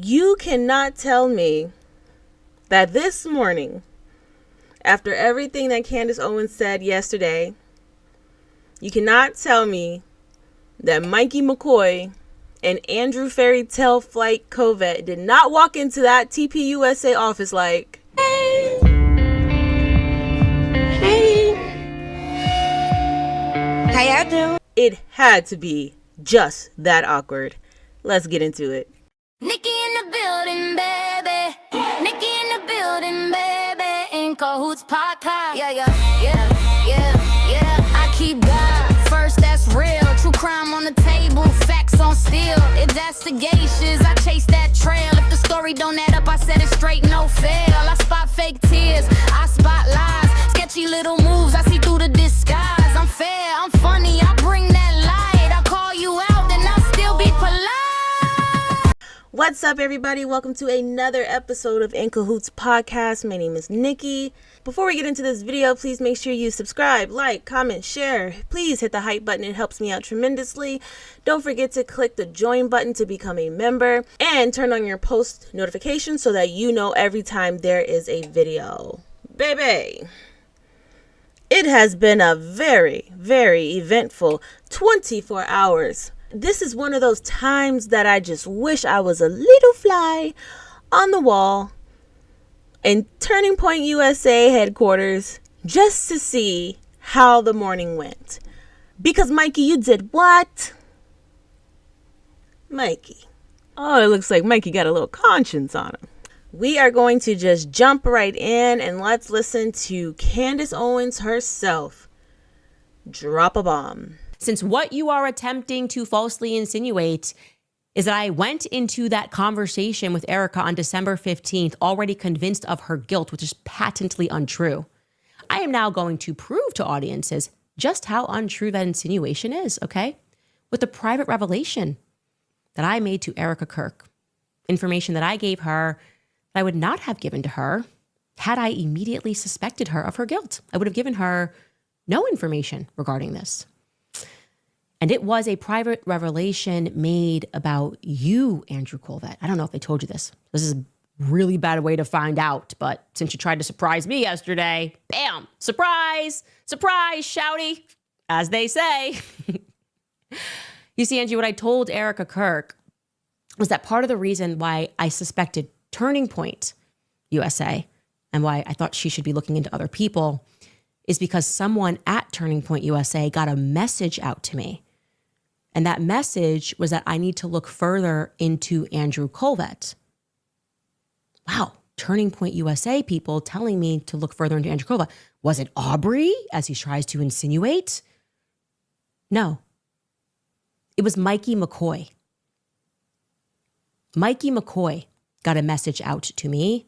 You cannot tell me that this morning, after everything that Candace Owens said yesterday, you cannot tell me that Mikey McCoy and Andrew Fairytale Flight Kolvet did not walk into that TPUSA office like, hey, how y'all doing? It had to be just that awkward. Let's get into it. Nikki in the building, baby. Nikki in the building, baby. In Cahoots podcast. Yeah. I keep God first, that's real. True crime on the table, facts on steel. Investigations, I chase that trail. If the story don't add up, I set it straight, no fail. I spot fake tears, I spot lies. Sketchy little moves, I see through the disguise. I'm fair, I'm funny, I bring that light. I call you out, then I'll still be polite. What's up, everybody? Welcome to another episode of In Cahoots Podcast. My name is Nikki. Before we get into this video, please make sure you subscribe, like, comment, share. Please hit the hype button. It helps me out tremendously. Don't forget to click the join button to become a member and turn on your post notifications so that you know every time there is a video. Baby, it has been a very, very eventful 24 hours. This is one of those times that I just wish I was a little fly on the wall in Turning Point USA headquarters just to see how the morning went. Because Mikey, you did what? Mikey. Oh, it looks like Mikey got a little conscience on him. We are going to just jump right in and let's listen to Candace Owens herself drop a bomb. Since what you are attempting to falsely insinuate is that I went into that conversation with Erika on December 15th already convinced of her guilt, which is patently untrue. I am now going to prove to audiences just how untrue that insinuation is, okay? With the private revelation that I made to Erika Kirk, information that I gave her that I would not have given to her had I immediately suspected her of her guilt. I would have given her no information regarding this. And it was a private revelation made about you, Andrew Kolvet. I don't know if they told you this. This is a really bad way to find out. But since you tried to surprise me yesterday, bam, surprise, surprise, shouty, as they say. You see, Angie, what I told Erika Kirk was that part of the reason why I suspected Turning Point USA and why I thought she should be looking into other people is because someone at Turning Point USA got a message out to me. And that message was that I need to look further into Andrew Kolvet. Wow, Turning Point USA people telling me to look further into Andrew Kolvet. Was it Aubrey, as he tries to insinuate? No. It was Mikey McCoy. Mikey McCoy got a message out to me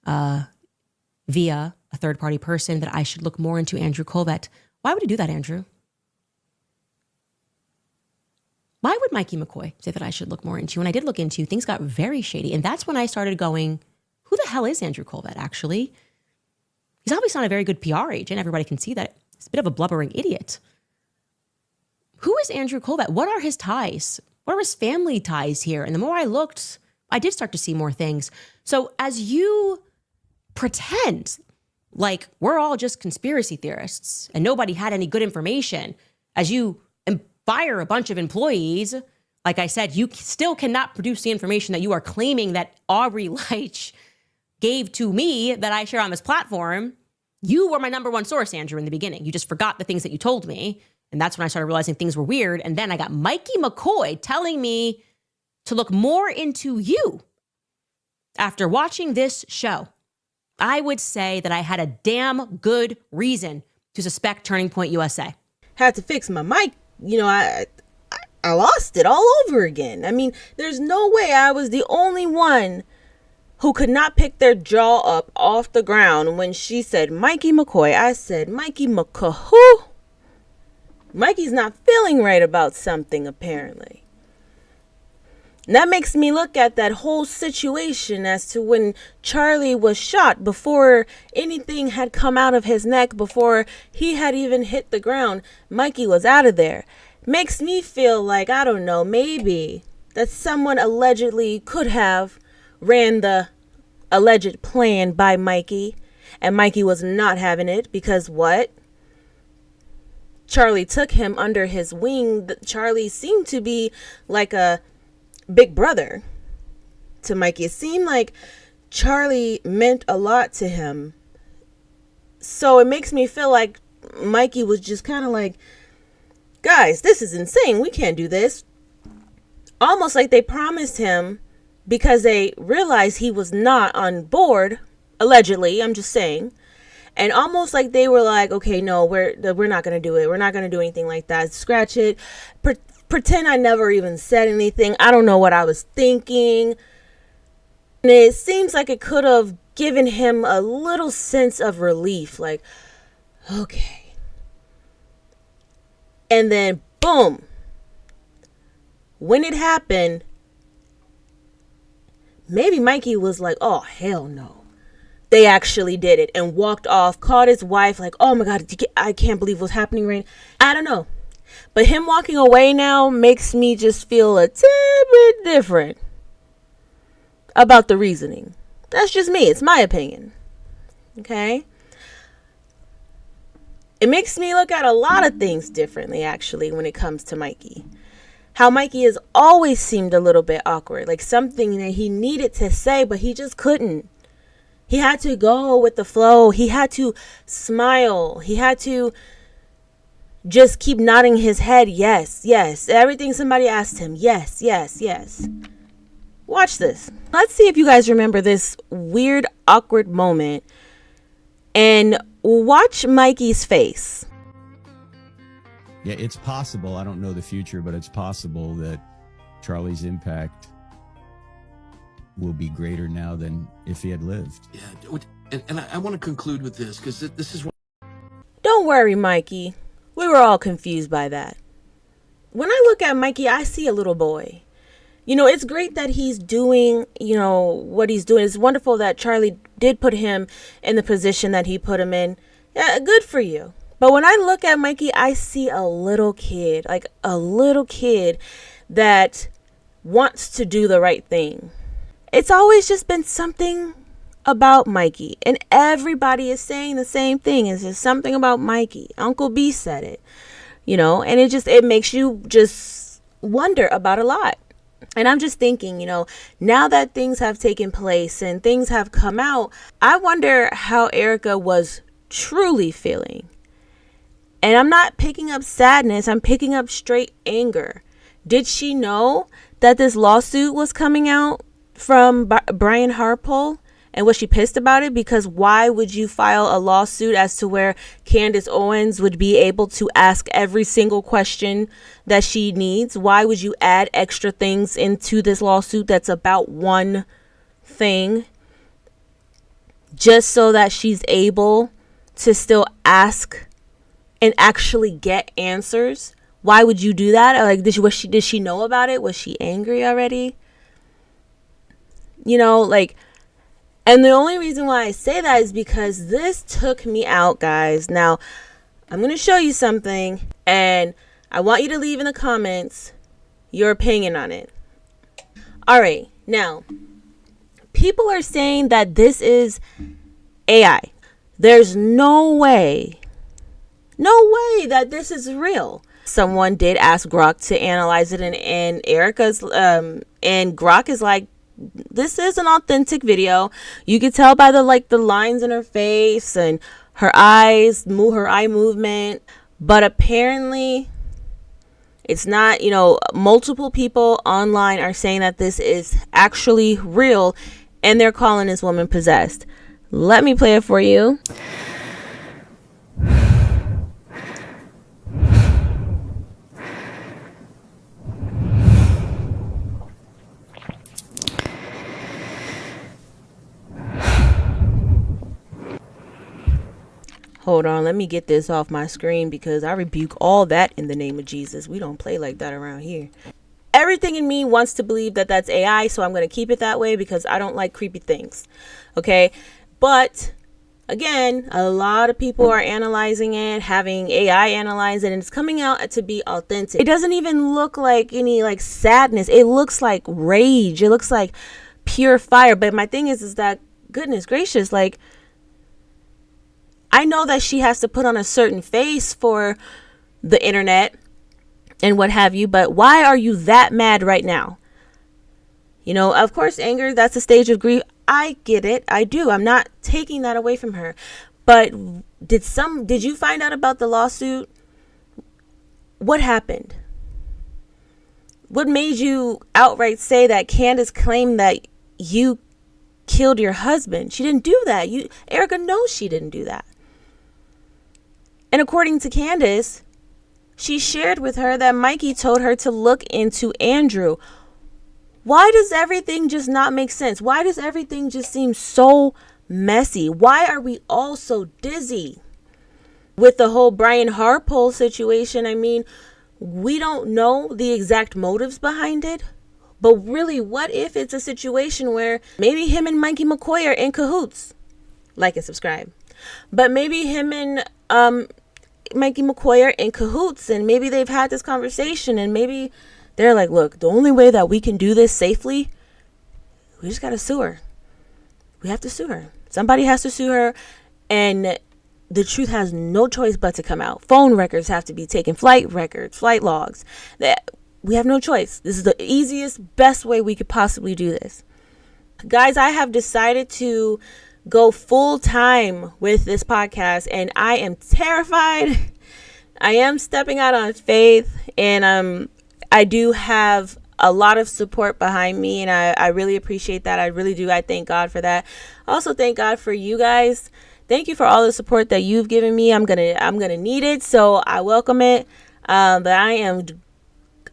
via a third-party person that I should look more into Andrew Kolvet. Why would he do that, Andrew? Why would Mikey McCoy say that I should look more into? When I did look into, things got very shady. And that's when I started going, who the hell is Andrew Kolvet, actually? He's obviously not a very good PR agent. Everybody can see that. He's a bit of a blubbering idiot. Who is Andrew Kolvet? What are his ties? What are his family ties here? And the more I looked, I did start to see more things. So as you pretend like we're all just conspiracy theorists and nobody had any good information, as you fire a bunch of employees, like I said, you still cannot produce the information that you are claiming that Aubrey Leitch gave to me that I share on this platform. You were my number one source, Andrew, in the beginning. You just forgot the things that you told me. And that's when I started realizing things were weird. And then I got Mikey McCoy telling me to look more into you. After watching this show, I would say that I had a damn good reason to suspect Turning Point USA. Had to fix my mic. You know, I lost it all over again. I mean, there's no way I was the only one who could not pick their jaw up off the ground when she said Mikey McCoy. I said, Mikey McCoy. Mikey's not feeling right about something, apparently. And that makes me look at that whole situation as to when Charlie was shot, before anything had come out of his neck, before he had even hit the ground. Mikey was out of there. Makes me feel like, I don't know, maybe that someone allegedly could have ran the alleged plan by Mikey, and Mikey was not having it because what? Charlie took him under his wing. Charlie seemed to be like a big brother to Mikey. It seemed like Charlie meant a lot to him. So it makes me feel like Mikey was just kind of like, guys, this is insane. We can't do this. Almost like they promised him because they realized he was not on board, allegedly, I'm just saying. And almost like they were like, okay, no, we're not going to do it. We're not going to do anything like that. Scratch it. Pretend I never even said anything. I don't know what I was thinking. And it seems like it could have given him a little sense of relief. Like, okay. And then, boom. When it happened, maybe Mikey was like, oh, hell no. They actually did it and walked off, called his wife like, oh my God, I can't believe what's happening right now. I don't know. But him walking away now makes me just feel a tad bit different about the reasoning. That's just me. It's my opinion. Okay? It makes me look at a lot of things differently, actually, when it comes to Mikey. How Mikey has always seemed a little bit awkward, like something that he needed to say, but he just couldn't. He had to go with the flow. He had to smile. He had to just keep nodding his head. Yes, yes. Everything somebody asked him. Yes, yes, yes. Watch this. Let's see if you guys remember this weird, awkward moment. And watch Mikey's face. Yeah, it's possible. I don't know the future, but it's possible that Charlie's impact will be greater now than if he had lived. Yeah, and I want to conclude with this because this is what. Don't worry, Mikey. We were all confused by that. When I look at Mikey, I see a little boy. You know, it's great that he's doing, you know, what he's doing. It's wonderful that Charlie did put him in the position that he put him in. Yeah, good for you. But when I look at Mikey, I see a little kid, like a little kid that wants to do the right thing. It's always just been something about Mikey. And everybody is saying the same thing. It's just something about Mikey. Uncle B said it, you know, and it makes you just wonder about a lot. And I'm just thinking, you know, now that things have taken place and things have come out, I wonder how Erika was truly feeling. And I'm not picking up sadness. I'm picking up straight anger. Did she know that this lawsuit was coming out from Brian Harpole? And was she pissed about it? Because why would you file a lawsuit as to where Candace Owens would be able to ask every single question that she needs? Why would you add extra things into this lawsuit that's about one thing? Just so that she's able to still ask and actually get answers? Why would you do that? Like, did she know about it? Was she angry already? You know, like, and the only reason why I say that is because this took me out, guys. Now, I'm going to show you something, and I want you to leave in the comments your opinion on it. All right. Now, people are saying that this is AI. There's no way that this is real. Someone did ask Grok to analyze it, and Erika's and Grok is like, this is an authentic video. You could tell by the lines in her face and her eyes, her eye movement. But apparently it's not. You know, multiple people online are saying that this is actually real, and they're calling this woman possessed. Let me play it for you. Hold on, let me get this off my screen because I rebuke all that in the name of Jesus. We don't play like that around here. Everything in me wants to believe that that's AI, so I'm going to keep it that way because I don't like creepy things. Okay? But again, a lot of people are analyzing it, having AI analyze it, and it's coming out to be authentic. It doesn't even look like any sadness. It looks like rage. It looks like pure fire. But my thing is that, goodness gracious, like, I know that she has to put on a certain face for the internet and what have you, but why are you that mad right now? You know, of course, anger, that's a stage of grief. I get it. I do. I'm not taking that away from her. But did you find out about the lawsuit? What happened? What made you outright say that Candace claimed that you killed your husband? She didn't do that. Erika knows she didn't do that. And according to Candace, she shared with her that Mikey told her to look into Andrew. Why does everything just not make sense? Why does everything just seem so messy? Why are we all so dizzy with the whole Brian Harpole situation? I mean, we don't know the exact motives behind it, but really, what if it's a situation where maybe him and Mikey McCoy are in cahoots? Like and subscribe. But maybe him and Mikey McCoy are in cahoots, and maybe they've had this conversation, and maybe they're like, look, the only way that we can do this safely, we just got to sue her. We have to sue her. Somebody has to sue her, and the truth has no choice but to come out. Phone records have to be taken, flight records, flight logs. We have no choice. This is the easiest, best way we could possibly do this. Guys, I have decided to go full time with this podcast, and I am terrified. I am stepping out on faith, and I do have a lot of support behind me, and I really appreciate that. I really do. I thank God for that. I also thank God for you guys. Thank you for all the support that you've given me. I'm gonna need it, so I welcome it. But I am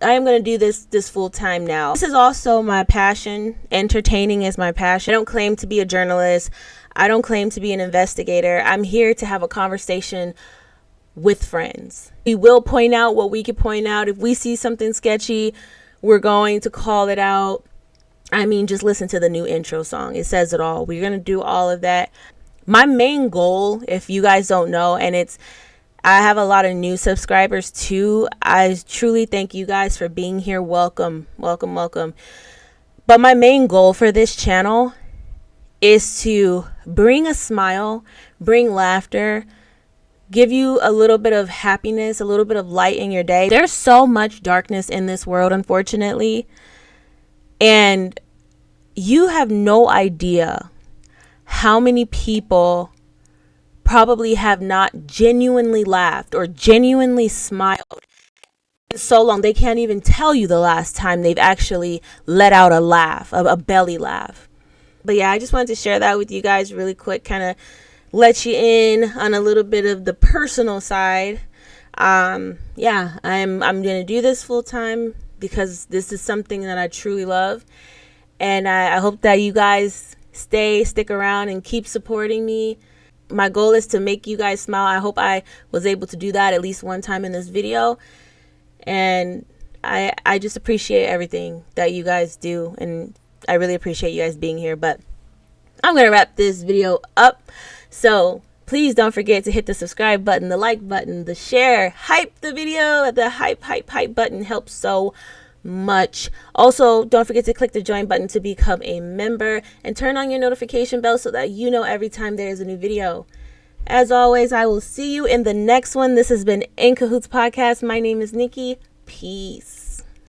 gonna do this full time now. This is also my passion. Entertaining is my passion. I don't claim to be a journalist. I don't claim to be an investigator. I'm here to have a conversation with friends. We will point out what we can point out. If we see something sketchy, we're going to call it out. I mean, just listen to the new intro song. It says it all. We're going to do all of that. My main goal, if you guys don't know, and I have a lot of new subscribers too. I truly thank you guys for being here. Welcome, welcome, welcome. But my main goal for this channel is to bring a smile, bring laughter, give you a little bit of happiness, a little bit of light in your day. There's so much darkness in this world, unfortunately. And you have no idea how many people probably have not genuinely laughed or genuinely smiled in so long. They can't even tell you the last time they've actually let out a laugh, a belly laugh. But yeah, I just wanted to share that with you guys really quick, kind of let you in on a little bit of the personal side. Yeah, I'm going to do this full time because this is something that I truly love. And I hope that you guys stick around and keep supporting me. My goal is to make you guys smile. I hope I was able to do that at least one time in this video. And I just appreciate everything that you guys do. And I really appreciate you guys being here. But I'm going to wrap this video up. So please don't forget to hit the subscribe button, the like button, the share, hype the video. The hype button helps so much. Also, don't forget to click the join button to become a member and turn on your notification bell so that you know every time there is a new video. As always, I will see you in the next one. This has been In Cahoots Podcast. My name is Nikki. Peace.